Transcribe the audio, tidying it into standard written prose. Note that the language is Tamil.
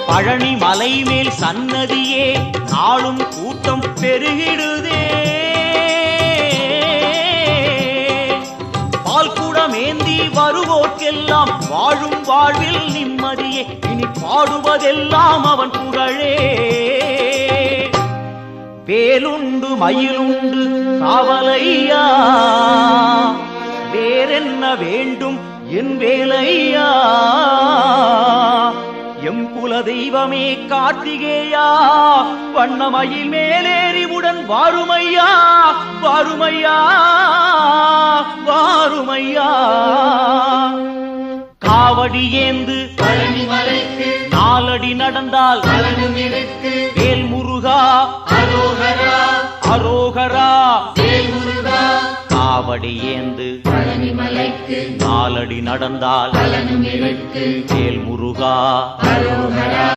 பழனி மலை மேல் சன்னதியே நாளும் கூட்டம் பெருகிடுதே. பால்குடமேந்தி வருவோர்க்கெல்லாம் வாழும் வாழ்வில் நிம்மதியே. இனி பாடுவதெல்லாம் அவன் புகழே. வேலுண்டு மயிலுண்டு காவலையா, வேறென்ன வேண்டும் என் வேலையா. எம் குல தெய்வமே கார்த்திகேயா, வண்ணமயில் மேலேறிவுடன் வாருமையா வாருமையா வாருமையா. காவடி ஏந்து பழனி மலைக்கு நாலடி நடந்தால் பலனும் இருக்கு. வேல் முருகா அரோகரா அரோகரா. வேல் முருகா. காவடி ஏந்து பழனி மலைக்கு நாலடி நடந்தால் பலனும் இருக்கு. வேல் முருகா அரோகரா.